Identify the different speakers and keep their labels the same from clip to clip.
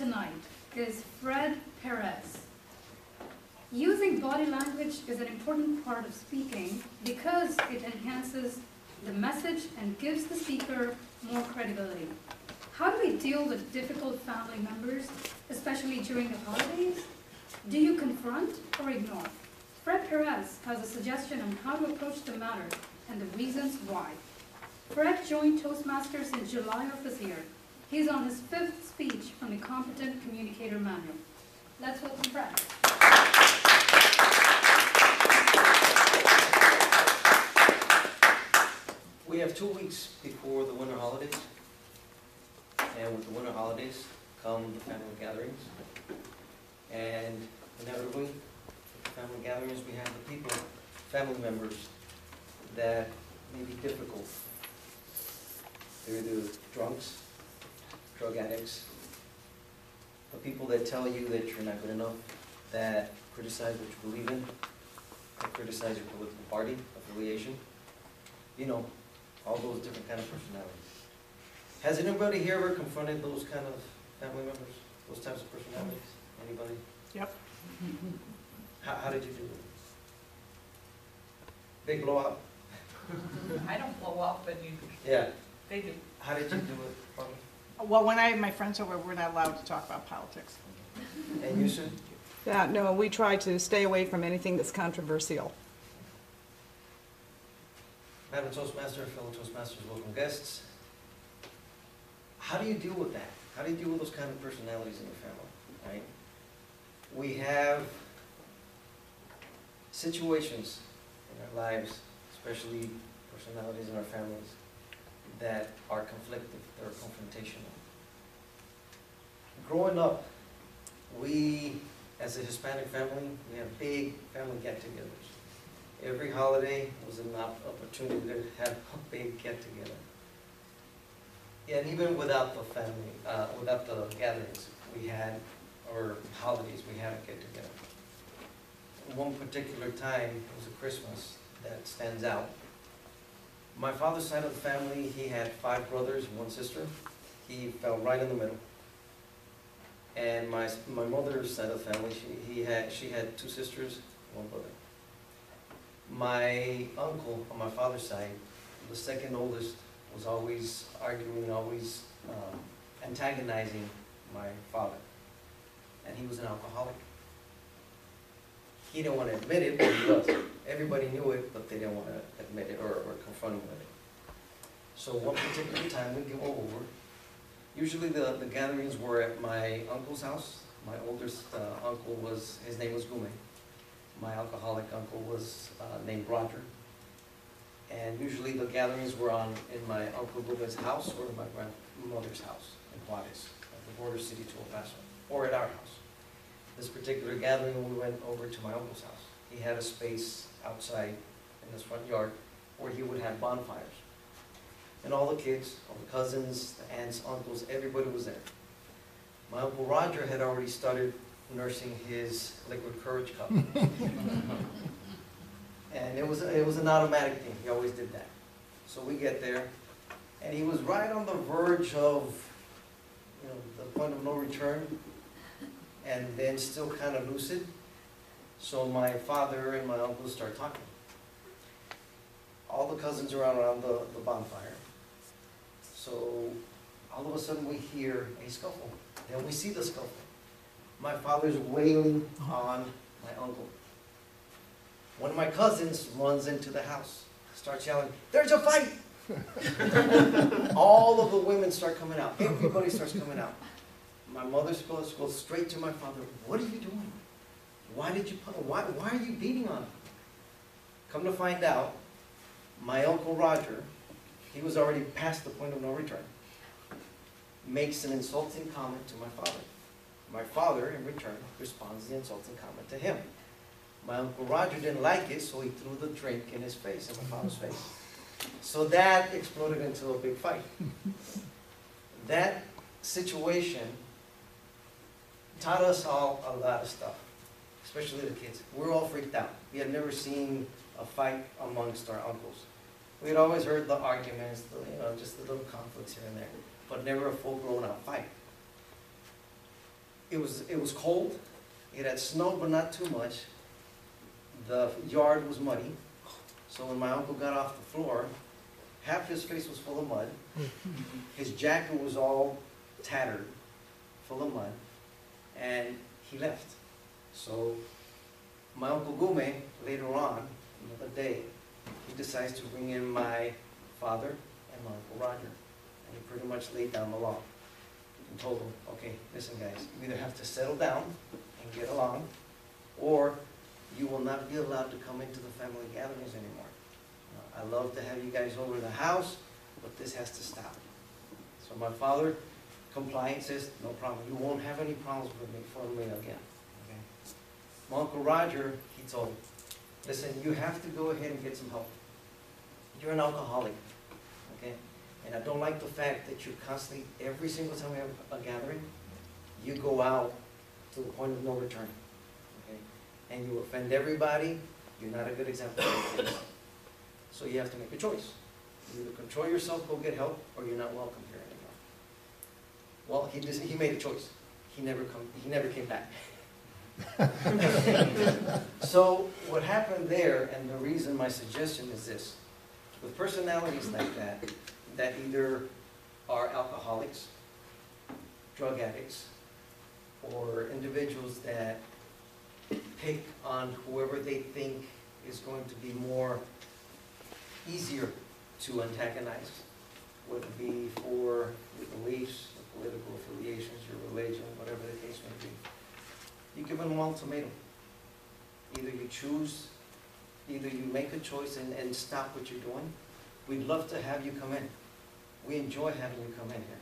Speaker 1: tonight is Fred Perez. Using body language is an important part of speaking because it enhances the message and gives the speaker more credibility. How do we deal with difficult family members, especially during the holidays? Do you confront or ignore? Fred Perez has a suggestion on how to approach the matter and the reasons why. Fred joined Toastmasters in July of this year. He's on his 5th speech from the Competent Communicator Manual. Let's welcome Fred.
Speaker 2: We have 2 weeks before the winter holidays, and with the winter holidays come the family gatherings. And inevitably, with the family gatherings, we have the people, family members, that may be difficult. They're either drunks, drug addicts, the people that tell you that you're not good enough, that criticize what you believe in, that criticize your political party, affiliation. You know, all those different kind of personalities. Has anybody here ever confronted those kind of family members, those types of personalities? Anybody?
Speaker 3: Yep.
Speaker 2: How did you do it? Big blow up?
Speaker 4: I don't blow up, but
Speaker 2: Yeah.
Speaker 4: they do.
Speaker 2: How did you do it, Bobby?
Speaker 3: Well, when I have my friends over, we're not allowed to talk about politics.
Speaker 2: And you, sir?
Speaker 5: Yeah, no, we try to stay away from anything that's controversial.
Speaker 2: Madam Toastmaster, fellow Toastmasters, welcome guests. How do you deal with that? How do you deal with those kind of personalities in your family, right? We have situations in our lives, especially personalities in our families, that are conflicted, that are confrontational. Growing up, we, as a Hispanic family, we have big family get-togethers. Every holiday was an opportunity to have a big get-together. And even without the family, without the gatherings we had, or holidays, we had a get-together. One particular time, it was a Christmas that stands out. My father's side of the family, he had 5 brothers and 1 sister. He fell right in the middle. And my mother's side of the family, she had 2 sisters, 1 brother. My uncle on my father's side, the second oldest, was always arguing, always antagonizing my father. And he was an alcoholic. He didn't want to admit it, but he was. Everybody knew it, but they didn't want to admit it or confront him with it. So one particular time we go over. Usually the gatherings were at my uncle's house. My oldest uncle his name was Gume. My alcoholic uncle was named Roger. And usually the gatherings were in my Uncle Gume's house or in my grandmother's house in Juarez, at the border city to El Paso, or at our house. This particular gathering, we went over to my uncle's house. He had a space outside in his front yard where he would have bonfires. And all the kids, all the cousins, the aunts, uncles, everybody was there. My Uncle Roger had already started nursing his liquid courage cup. And it was an automatic thing. He always did that. So we get there, and he was right on the verge of, the point of no return, and then still kind of lucid. So my father and my uncle start talking. All the cousins are around the bonfire. So all of a sudden we hear a scuffle. Then we see the scuffle. My father's wailing on my uncle. One of my cousins runs into the house, starts yelling, "There's a fight!" All of the women start coming out. Everybody starts coming out. My mother goes straight to my father. "What are you doing? Why are you beating on him?" Come to find out, my Uncle Roger, he was already past the point of no return, makes an insulting comment to my father. My father, in return, responds the insulting comment to him. My Uncle Roger didn't like it, so he threw the drink in his face, in my father's face. So that exploded into a big fight. That situation taught us all a lot of stuff, especially the kids. We were all freaked out. We had never seen a fight amongst our uncles. We had always heard the arguments, just the little conflicts here and there, but never a full-grown-out fight. it was cold, it had snowed, but not too much. The yard was muddy, so when my uncle got off the floor, half his face was full of mud. His jacket was all tattered, full of mud, and he left. So my Uncle Gume, later on, another day, he decides to bring in my father and my Uncle Roger. And he pretty much laid down the law and told them, okay, listen guys, you either have to settle down and get along, or you will not be allowed to come into the family gatherings anymore. I love to have you guys over the house, but this has to stop. So my father complied, says, no problem, you won't have any problems with me for me again. Okay? My Uncle Roger, he told me, listen, you have to go ahead and get some help. You're an alcoholic, okay? And I don't like the fact that you constantly, every single time we have a gathering, you go out to the point of no return, okay? And you offend everybody, you're not a good example for the kids. So you have to make a choice. You either control yourself, go get help, or you're not welcome here anymore. Well, he made a choice. He never came back. So what happened there, and the reason my suggestion is this, with personalities like that, that either are alcoholics, drug addicts, or individuals that pick on whoever they think is going to be more easier to antagonize, whether it be for your beliefs, your political affiliations, your religion, whatever the case may be. You give them an ultimatum. Either you choose, either you make a choice and stop what you're doing. We'd love to have you come in. We enjoy having you come in here.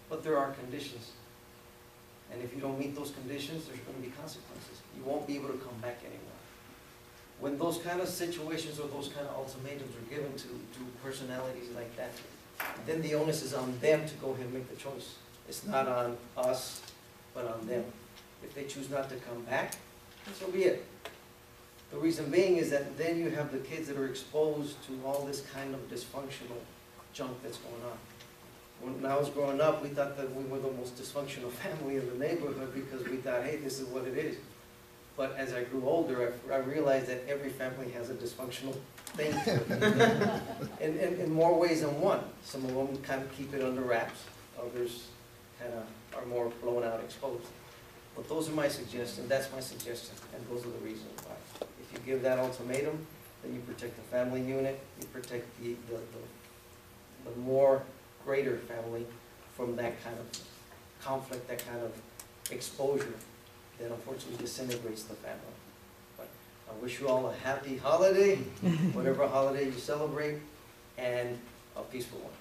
Speaker 2: But there are conditions. And if you don't meet those conditions, there's going to be consequences. You won't be able to come back anymore. When those kind of situations or those kind of ultimatums are given to personalities like that, then the onus is on them to go ahead and make the choice. It's not on us, but on them. If they choose not to come back, so be it. The reason being is that then you have the kids that are exposed to all this kind of dysfunctional junk that's going on. When I was growing up, we thought that we were the most dysfunctional family in the neighborhood because we thought, hey, this is what it is. But as I grew older, I realized that every family has a dysfunctional thing in more ways than one. Some of them kind of keep it under wraps. Others kind of are more blown out, exposed. But those are my suggestions. That's my suggestion, and those are the reasons why. If you give that ultimatum, then you protect the family unit. You protect the more greater family from that kind of conflict, that kind of exposure that unfortunately disintegrates the family. But I wish you all a happy holiday, whatever holiday you celebrate, and a peaceful one.